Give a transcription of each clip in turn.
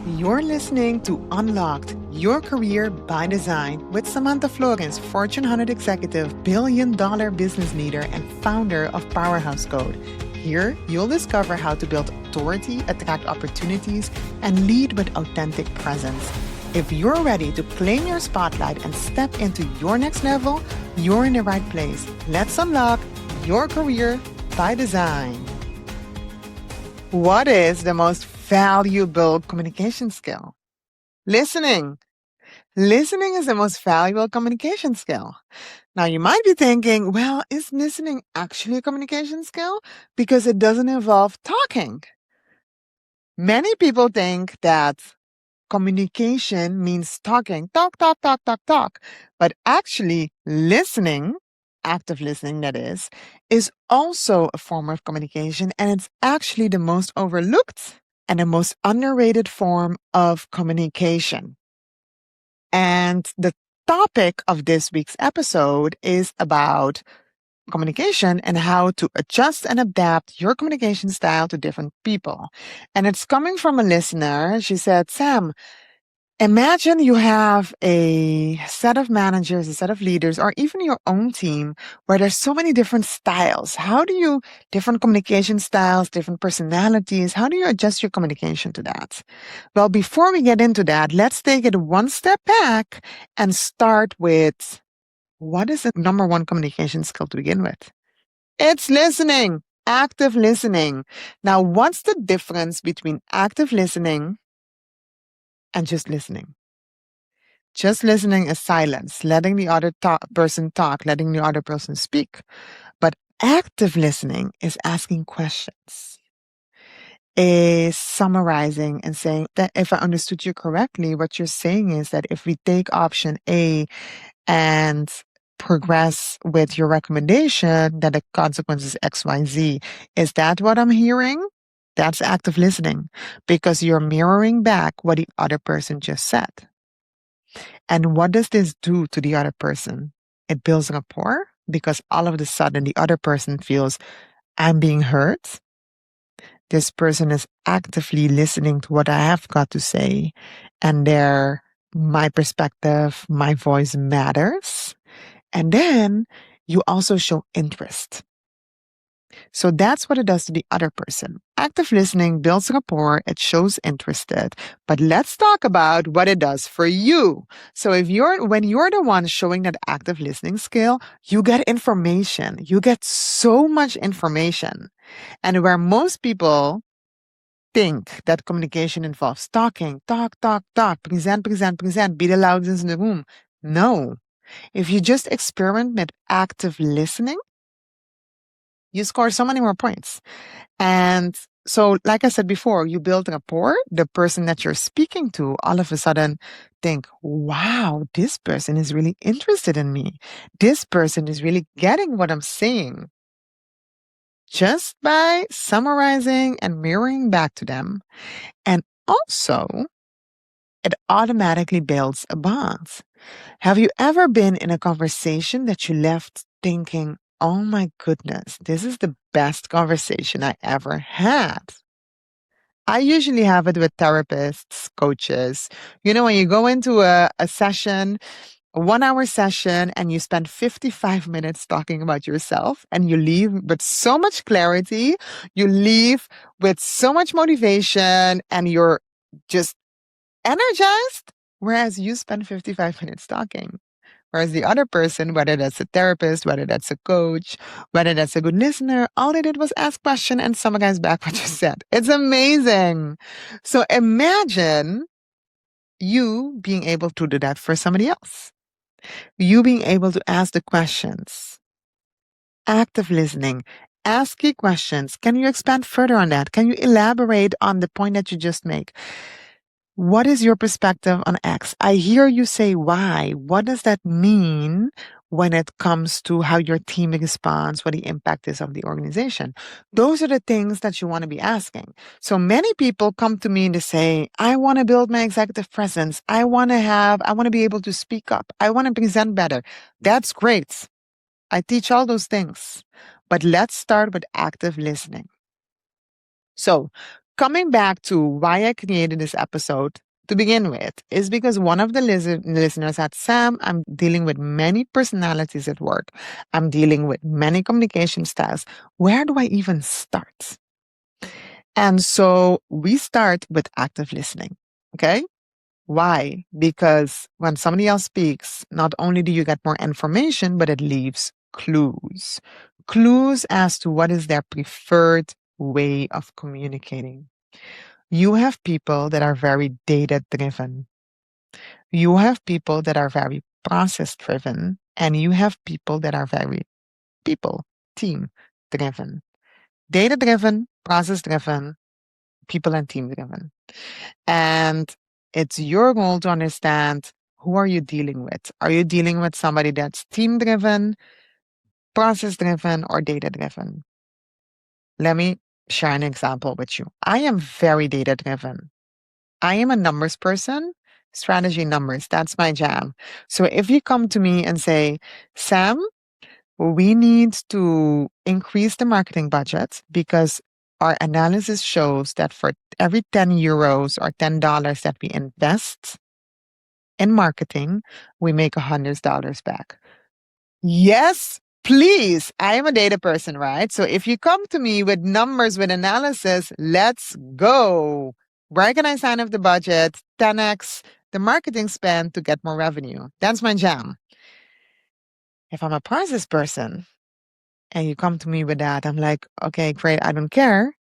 You're listening to Unlocked, Your Career by Design with Samantha Florence, Fortune 100 executive, billion-dollar business leader, and founder of Powerhouse Code. Here, you'll discover how to build authority, attract opportunities, and lead with authentic presence. If you're ready to claim your spotlight and step into your next level, you're in the right place. Let's unlock your career by design. What is the most valuable communication skill? Listening. Listening is the most valuable communication skill. Now, you might be thinking, well, is listening actually a communication skill? Because it doesn't involve talking. Many people think that communication means talking, talk, talk, talk, talk, talk. But actually, listening, active listening, that is also a form of communication. And it's actually the most overlooked and the most underrated form of communication. And the topic of this week's episode is about communication and how to adjust and adapt your communication style to different people. And it's coming from a listener. She said, Sam, imagine you have a set of managers, a set of leaders, or even your own team where there's so many different styles. Different communication styles, different personalities, how do you adjust your communication to that? Well, before we get into that, let's take it one step back and start with what is the number one communication skill to begin with? It's listening, active listening. Now, what's the difference between active listening and just listening? Just listening is silence, letting the other person talk, letting the other person speak. But active listening is asking questions, is summarizing and saying that if I understood you correctly, what you're saying is that if we take option A and progress with your recommendation, that the consequence is XYZ. Is that what I'm hearing? That's active listening because you're mirroring back what the other person just said. And what does this do to the other person? It builds rapport because all of a sudden the other person feels I'm being heard. This person is actively listening to what I have got to say, and my perspective, my voice matters. And then you also show interest. So that's what it does to the other person. Active listening builds rapport. It shows interested. But let's talk about what it does for you. So when you're the one showing that active listening skill, you get information. You get so much information. And where most people think that communication involves talking, talk, present, be the loudest in the room. No. If you just experiment with active listening, you score so many more points. And so, like I said before, you build rapport. The person that you're speaking to all of a sudden think, wow, this person is really interested in me. This person is really getting what I'm saying. Just by summarizing and mirroring back to them. And also, it automatically builds a bond. Have you ever been in a conversation that you left thinking, oh my goodness, this is the best conversation I ever had? I usually have it with therapists, coaches. You know, when you go into a session, a 1 hour session, and you spend 55 minutes talking about yourself and you leave with so much clarity, you leave with so much motivation, and you're just energized, whereas you spend 55 minutes talking. Whereas the other person, whether that's a therapist, whether that's a coach, whether that's a good listener, all they did was ask question and summarize back what you said. It's amazing. So imagine you being able to do that for somebody else. You being able to ask the questions. Active listening. Ask key questions. Can you expand further on that? Can you elaborate on the point that you just made? What is your perspective on X? I hear you say Y. What does that mean when it comes to how your team responds, what the impact is of the organization? Those are the things that you want to be asking. So many people come to me and they say, I want to build my executive presence. I want to be able to speak up. I want to present better. That's great. I teach all those things. But let's start with active listening. So Coming back to why I created this episode to begin with is because one of the listeners said, Sam, I'm dealing with many personalities at work. I'm dealing with many communication styles. Where do I even start? And so we start with active listening. Okay. Why? Because when somebody else speaks, not only do you get more information, but it leaves clues. Clues as to what is their preferred way of communicating. You have people that are very data driven. You have people that are very process driven. And you have people that are very people, team driven. Data driven, process driven, people and team driven. And it's your role to understand who are you dealing with? Are you dealing with somebody that's team driven, process driven, or data driven? Let me share an example with you. I am very data driven. I am a numbers person, strategy numbers. That's my jam. So if you come to me and say, Sam, we need to increase the marketing budget because our analysis shows that for every 10 euros or $10 that we invest in marketing, we make $100 back. Yes, please. I am a data person, right? So if you come to me with numbers, with analysis, let's go. Where can I sign up the budget? 10x the marketing spend to get more revenue. That's my jam. If I'm a process person and you come to me with that, I'm like, okay, great. I don't care.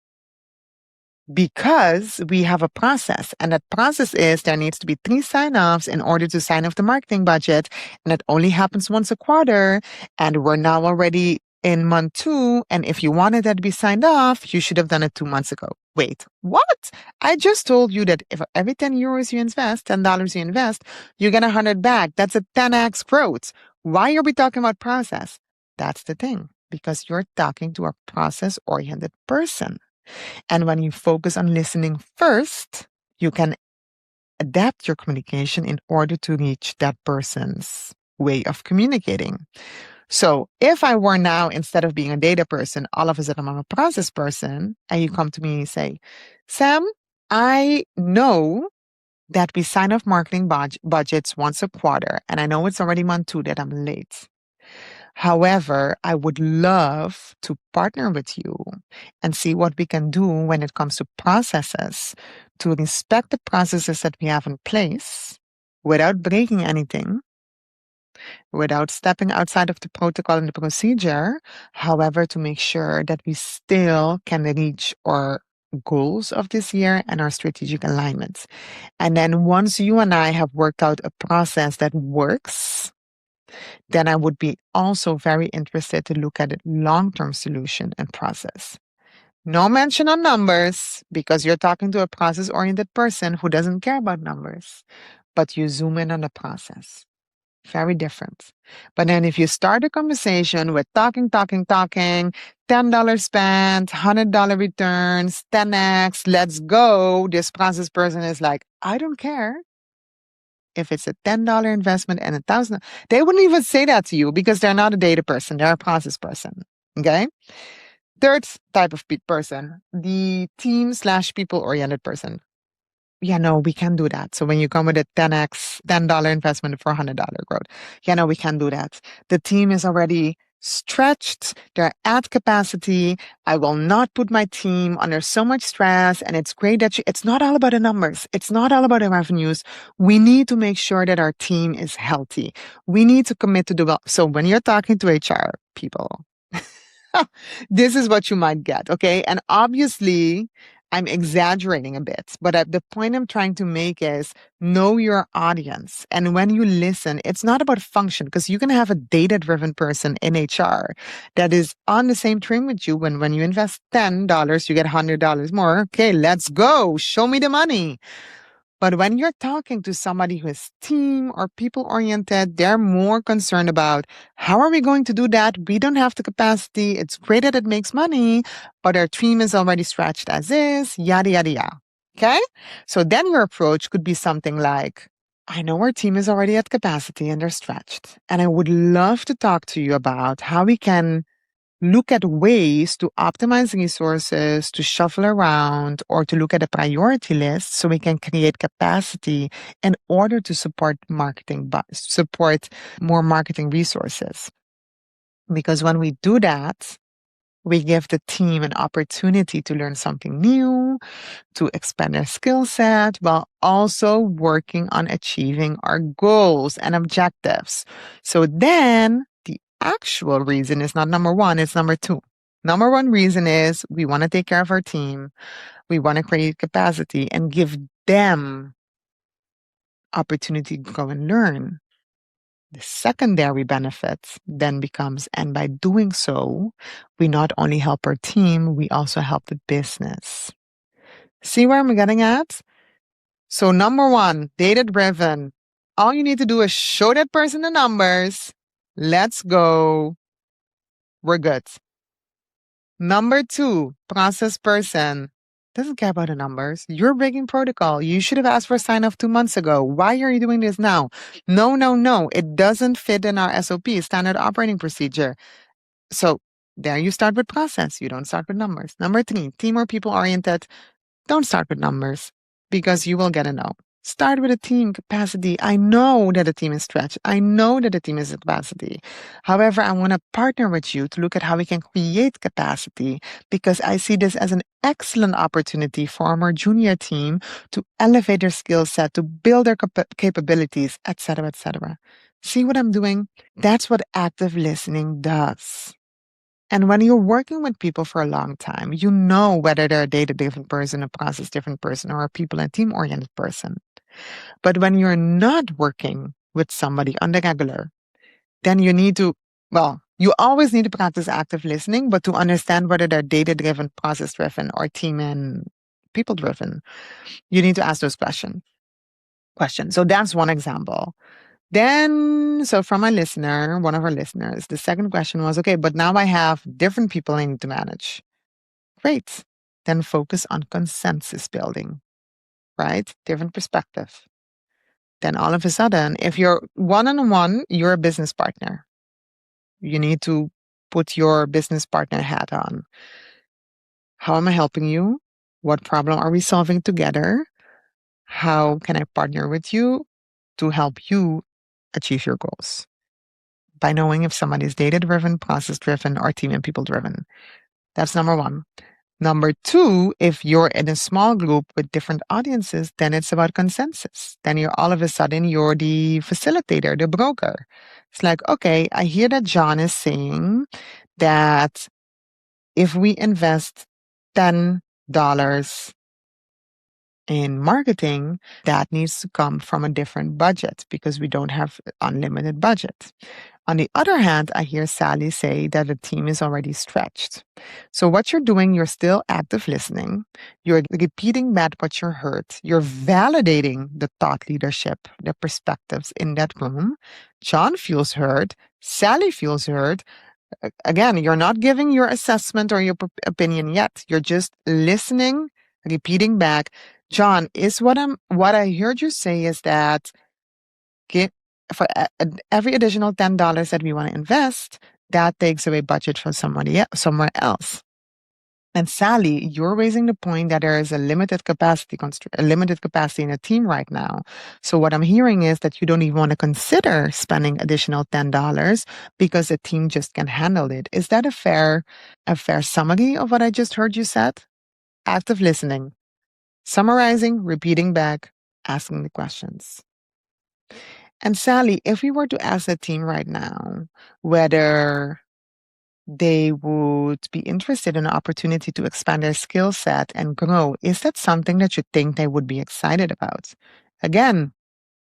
Because we have a process, and that process is there needs to be 3 sign-offs in order to sign off the marketing budget, and it only happens once a quarter, and we're now already in month 2, and if you wanted that to be signed off, you should have done it 2 months ago. Wait, what? I just told you that if every 10 euros you invest, $10 you invest, you get 100 back. That's a 10x growth. Why are we talking about process? That's the thing, because you're talking to a process-oriented person. And when you focus on listening first, you can adapt your communication in order to reach that person's way of communicating. So if I were now, instead of being a data person, all of a sudden I'm a process person, and you come to me and say, Sam, I know that we sign off marketing budgets once a quarter, and I know it's already month 2 that I'm late. However, I would love to partner with you and see what we can do when it comes to processes to respect the processes that we have in place without breaking anything, without stepping outside of the protocol and the procedure. However, to make sure that we still can reach our goals of this year and our strategic alignments. And then once you and I have worked out a process that works, then I would be also very interested to look at a long-term solution and process. No mention on numbers because you're talking to a process-oriented person who doesn't care about numbers, but you zoom in on the process. Very different. But then if you start a conversation with talking, $10 spent, $100 returns, 10x, let's go. This process person is like, I don't care if it's a $10 investment and 1,000. They wouldn't even say that to you because they're not a data person. They're a process person. Okay. Third type of person, the team/people oriented person. Yeah, no, we can do that. So when you come with a 10x, $10 investment for $100 growth, yeah, no, we can do that. The team is already stretched. They're at capacity. I will not put my team under so much stress. And it's great that it's not all about the numbers. It's not all about the revenues. We need to make sure that our team is healthy. We need to commit to so when you're talking to HR people, this is what you might get. Okay. And obviously, I'm exaggerating a bit, but the point I'm trying to make is know your audience. And when you listen, it's not about function because you can have a data driven person in HR that is on the same train with you. When you invest $10, you get $100 more. Okay, let's go. Show me the money. But when you're talking to somebody who is team or people oriented, they're more concerned about how are we going to do that? We don't have the capacity. It's great that it makes money, but our team is already stretched as is, yada, yada, yada. Okay. So then your approach could be something like, I know our team is already at capacity and they're stretched. And I would love to talk to you about how we can look at ways to optimize resources, to shuffle around, or to look at a priority list so we can create capacity in order to support support more marketing resources. Because when we do that, we give the team an opportunity to learn something new, to expand their skill set, while also working on achieving our goals and objectives. So then the actual reason is not number one, it's number two. Number one reason is we want to take care of our team. We want to create capacity and give them opportunity to go and learn. The secondary benefit then becomes, and by doing so, we not only help our team, we also help the business. See where I'm getting at? So, number one, data driven. All you need to do is show that person the numbers. Let's go. We're good. Number two, process person. Doesn't care about the numbers. You're breaking protocol. You should have asked for a sign off 2 months ago. Why are you doing this now? No, no, no. It doesn't fit in our SOP, standard operating procedure. So there you start with process. You don't start with numbers. Number three, team or people oriented. Don't start with numbers because you will get a no. Start with a team capacity. I know that the team is stretched. I know that the team is at capacity. However, I want to partner with you to look at how we can create capacity because I see this as an excellent opportunity for our more junior team to elevate their skill set, to build their capabilities, etc., etc. See what I'm doing? That's what active listening does. And when you're working with people for a long time, you know whether they're a data-driven person, a process-driven person, or a people and team-oriented person. But when you're not working with somebody on the regular, then you need to, well, you always need to practice active listening, but to understand whether they're data-driven, process-driven, or team and people-driven, you need to ask those questions. So that's one example. Then, so from one of our listeners, the second question was, okay, but now I have different people I need to manage. Great. Then focus on consensus building, right? Different perspective. Then all of a sudden, if you're one-on-one, you're a business partner. You need to put your business partner hat on. How am I helping you? What problem are we solving together? How can I partner with you to help you achieve your goals? By knowing if somebody is data-driven, process-driven, or team and people-driven. That's number one. Number two, if you're in a small group with different audiences, then it's about consensus. Then you're all of a sudden, you're the facilitator, the broker. It's like, okay, I hear that John is saying that if we invest $10 in marketing, that needs to come from a different budget because we don't have unlimited budget. On the other hand, I hear Sally say that the team is already stretched. So what you're doing, you're still active listening. You're repeating back what you heard. You're validating the thought leadership, the perspectives in that room. John feels heard. Sally feels heard. Again, you're not giving your assessment or your opinion yet. You're just listening, repeating back. John, is what I heard you say is that for every additional $10 that we want to invest, that takes away budget from somewhere else. And Sally, you're raising the point that there is a limited capacity in a team right now. So what I'm hearing is that you don't even want to consider spending additional $10 because the team just can handle it. Is that a fair summary of what I just heard you said? Active listening, summarizing, repeating back, asking the questions. And Sally, if we were to ask the team right now whether they would be interested in an opportunity to expand their skill set and grow, is that something that you think they would be excited about? Again,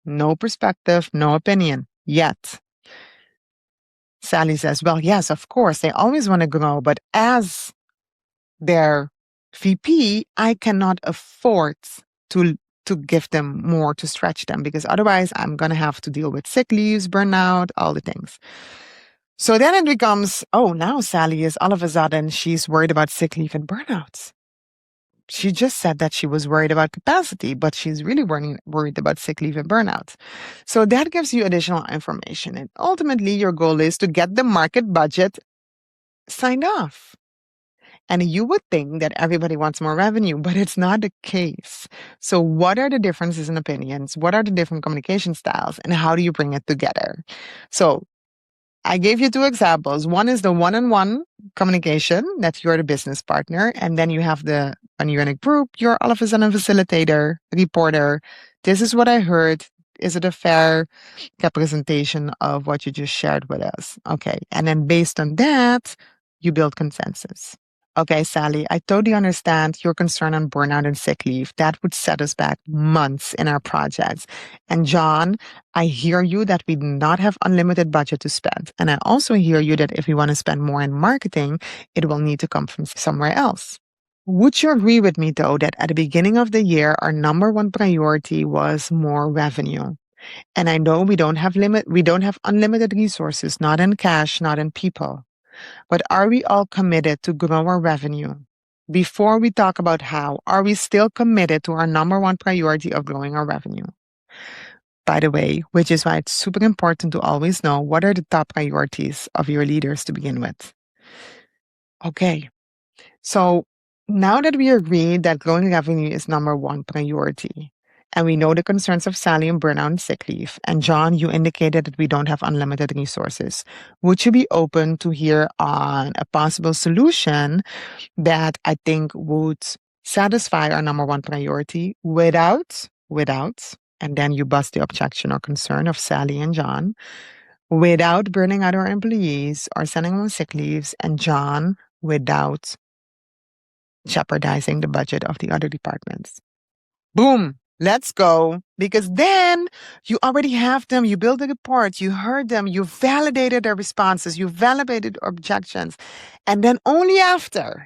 no perspective, no opinion yet. Sally says, well, yes, of course, they always want to grow, but as their VP, I cannot afford to give them more, to stretch them, because otherwise I'm going to have to deal with sick leaves, burnout, all the things. So then it becomes, oh, now Sally is all of a sudden, she's worried about sick leave and burnouts. She just said that she was worried about capacity, but she's really worried about sick leave and burnout. So that gives you additional information. And ultimately, your goal is to get the market budget signed off. And you would think that everybody wants more revenue, but it's not the case. So what are the differences in opinions? What are the different communication styles? And how do you bring it together? So I gave you two examples. One is the one-on-one communication, that you're the business partner. And then you have when you're in a group, you're all of a sudden a facilitator, reporter. This is what I heard. Is it a fair representation of what you just shared with us? Okay. And then based on that, you build consensus. Okay, Sally, I totally understand your concern on burnout and sick leave. That would set us back months in our projects. And John, I hear you that we do not have unlimited budget to spend. And I also hear you that if we want to spend more in marketing, it will need to come from somewhere else. Would you agree with me, though, that at the beginning of the year, our number one priority was more revenue? And I know we don't have unlimited resources, not in cash, not in people. But are we all committed to grow our revenue? Before we talk about how, are we still committed to our number one priority of growing our revenue? By the way, which is why it's super important to always know what are the top priorities of your leaders to begin with. Okay, so now that we agree that growing revenue is number one priority, and we know the concerns of Sally and burnout and sick leave, and John, you indicated that we don't have unlimited resources, would you be open to hear on a possible solution that I think would satisfy our number one priority without, and then you bust the objection or concern of Sally and John, without burning out our employees or sending them on sick leaves, and John, without jeopardizing the budget of the other departments. Boom. Let's go. Because then you already have them. You build the report. You heard them. You validated their responses. You validated objections. And then only after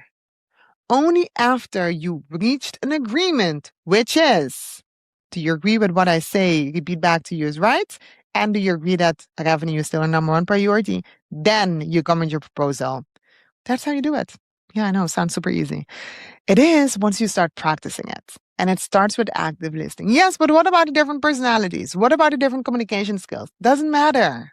you reached an agreement, which is, do you agree with what I say? Repeat back to you is right. And do you agree that revenue is still a number one priority? Then you come with your proposal. That's how you do it. Yeah, I know. Sounds super easy. It is once you start practicing it. And it starts with active listening. Yes, but what about the different personalities? What about the different communication skills? Doesn't matter.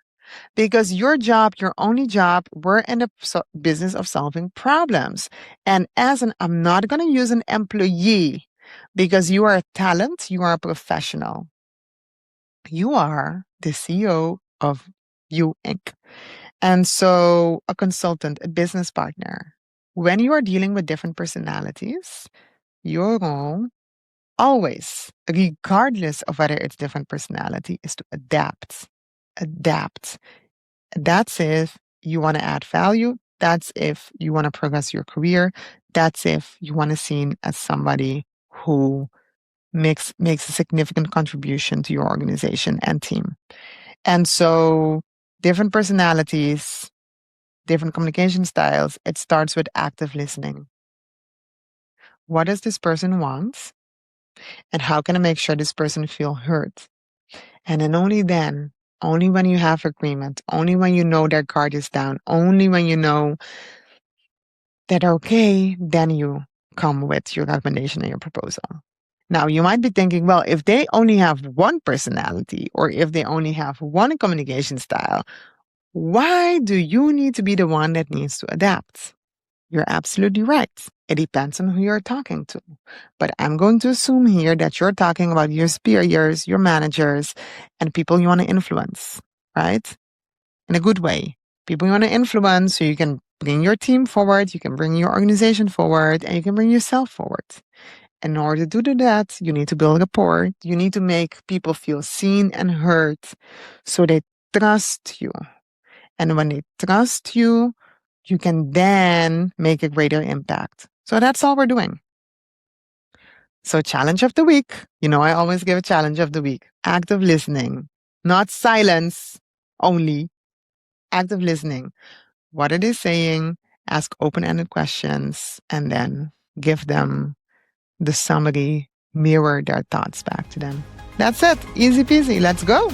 Because your job, your only job, we're in the business of solving problems. And I'm not going to use an employee because you are a talent, you are a professional. You are the CEO of You Inc. And so a consultant, a business partner, when you are dealing with different personalities, your role always, regardless of whether it's different personality, is to adapt. Adapt. That's if you want to add value. That's if you want to progress your career. That's if you want to be seen as somebody who makes a significant contribution to your organization and team. And so different personalities, different communication styles, it starts with active listening. What does this person want? And how can I make sure this person feel heard? And then, only when you have agreement, only when you know their guard is down, only when you know that okay, then you come with your recommendation and your proposal. Now, you might be thinking, well, if they only have one personality or if they only have one communication style, why do you need to be the one that needs to adapt? You're absolutely right. It depends on who you're talking to. But I'm going to assume here that you're talking about your superiors, your managers, and people you want to influence, right? In a good way. People you want to influence so you can bring your team forward, you can bring your organization forward, and you can bring yourself forward. In order to do that, you need to build rapport. You need to make people feel seen and heard so they trust you. And when they trust you, you can then make a greater impact. So that's all we're doing. So challenge of the week. I always give a challenge of the week. Active listening, not silence only. Active listening. What are they saying? Ask open-ended questions and then give them the summary, mirror their thoughts back to them. That's it. Easy peasy. Let's go.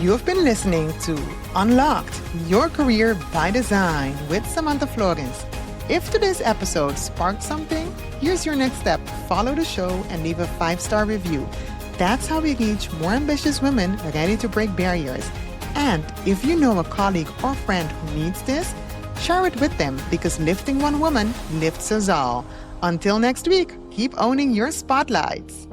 You have been listening to Unlocked, Your Career by Design with Samantha Flores. If today's episode sparked something, here's your next step. Follow the show and leave a 5-star review. That's how we reach more ambitious women ready to break barriers. And if you know a colleague or friend who needs this, Share it with them because lifting one woman lifts us all. Until next week, keep owning your spotlights.